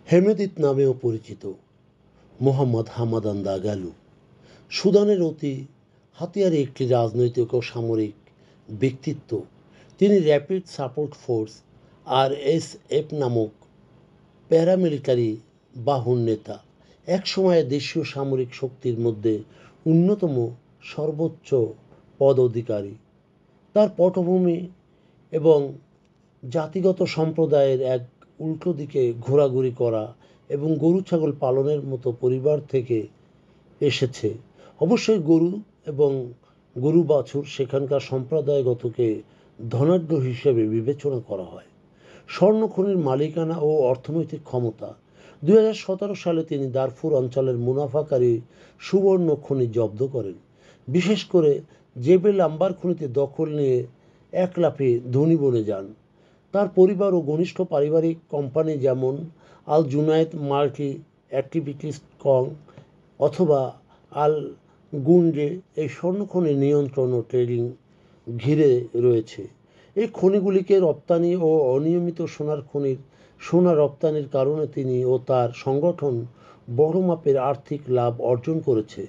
হেমেদিত নামেও পরিচিত মোহাম্মদ হামাদান দাগালু সুদানের অতি হাতিয়ারে একটি রাজনৈতিক ও সামরিক ব্যক্তিত্ব। তিনি র্যাপিড সাপোর্ট ফোর্স RSF নামক প্যারামিলিটারি বাহুর নেতা, একসময়ে দেশীয় সামরিক শক্তির মধ্যে অন্যতম সর্বোচ্চ পদ অধিকারী। তার পটভূমি এবং জাতিগত সম্প্রদায়ের এক উল্টো দিকে ঘোরাঘুরি করা এবং গরু ছাগল পালনের মতো পরিবার থেকে এসেছে। অবশ্যই গরু এবং গরু বাছুর সেখানকার সম্প্রদায়গতকে ধনাঢ্য হিসেবে বিবেচনা করা হয়। স্বর্ণ খনির মালিকানা ও অর্থনৈতিক ক্ষমতা। 2017 সালে তিনি দারফুর অঞ্চলের মুনাফাকারী সুবর্ণ খনি জব্দ করেন। বিশেষ করে জেবেল আম্বার খনিতে দখল নিয়ে এক লাফে ধনী বনে যান। তার পরিবার ও ঘনিষ্ঠ পারিবারিক কোম্পানি যেমন আল জুনায়েদ মাল্টি অ্যাক্টিভিটিস কং অথবা আল গুন্ডে এই স্বর্ণখনির নিয়ন্ত্রণ ও ট্রেডিং ঘিরে রয়েছে। এই খনিগুলিকে রপ্তানি ও অনিয়মিত সোনা রপ্তানির কারণে তিনি ও তার সংগঠন বড় মাপের আর্থিক লাভ অর্জন করেছে।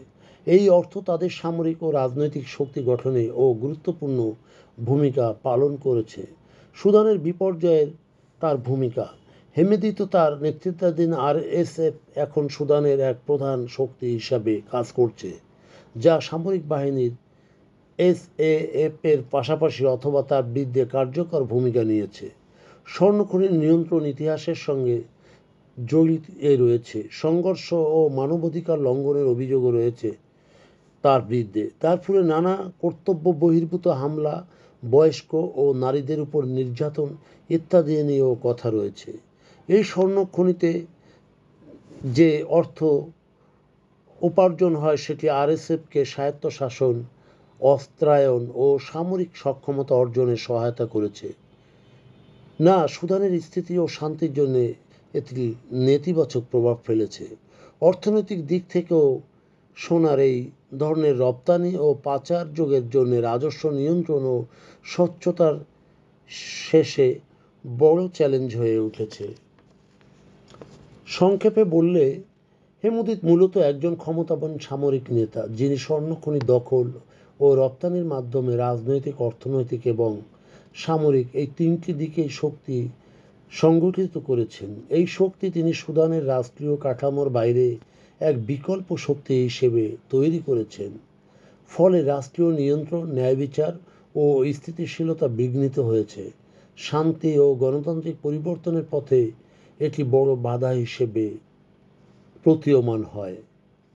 এই অর্থ তাদের সামরিক ও রাজনৈতিক শক্তি গঠনে ও গুরুত্বপূর্ণ ভূমিকা পালন করেছে। সুদানের বিপর্যয়ের তার ভূমিকা। হেমেদিত তার নেতৃত্বাধীন RSF এখন সুদানের এক প্রধান শক্তি হিসাবে কাজ করছে, যা সামরিক বাহিনীর SAF এর পাশাপাশি অথবা তার বিরুদ্ধে কার্যকর ভূমিকা নিয়েছে। স্বর্ণখনির নিয়ন্ত্রণ ইতিহাসের সঙ্গে জড়িত রয়েছে। সংঘর্ষ ও মানবাধিকার লঙ্ঘনের অভিযোগও রয়েছে তার বিরুদ্ধে। তার ফলে নানা কর্তব্য বহির্ভূত হামলা, বয়স্ক ও নারীদের উপর নির্যাতন ইত্যাদি নিয়েও কথা রয়েছে। এই স্বর্ণখনিতে যে অর্থ উপার্জন হয় সেটি RSFকে স্বায়ত্তশাসন, অস্ত্রায়ন ও সামরিক সক্ষমতা অর্জনে সহায়তা করেছে। না, সুদানের স্থিতি ও শান্তির জন্য এটি নেতিবাচক প্রভাব ফেলেছে। অর্থনৈতিক দিক থেকেও সোনার এই ধরনের রপ্তানি ও পাচার যোগের জন্য রাজস্ব নিয়ন্ত্রণ ও স্বচ্ছতার শেষে বড় চ্যালেঞ্জ হয়ে উঠেছে। সংক্ষেপে বললে, হেমুদিত মূলত একজন ক্ষমতাবান সামরিক নেতা, যিনি স্বর্ণখনি দখল ও রপ্তানির মাধ্যমে রাজনৈতিক, অর্থনৈতিক এবং সামরিক এই তিনটি দিকেই শক্তি সংগঠিত করেছেন। এই শক্তি তিনি সুদানের রাষ্ট্রীয় কাঠামোর বাইরে এক বিকল্প শক্তি হিসেবে তৈরি করেছেন। ফলে রাষ্ট্রীয় নিয়ন্ত্রণ, ন্যায় বিচার ও স্থিতিশীলতা বিঘ্নিত হয়েছে। শান্তি ও গণতান্ত্রিক পরিবর্তনের পথে এটি বড় বাধা হিসেবে প্রতীয়মান হয়।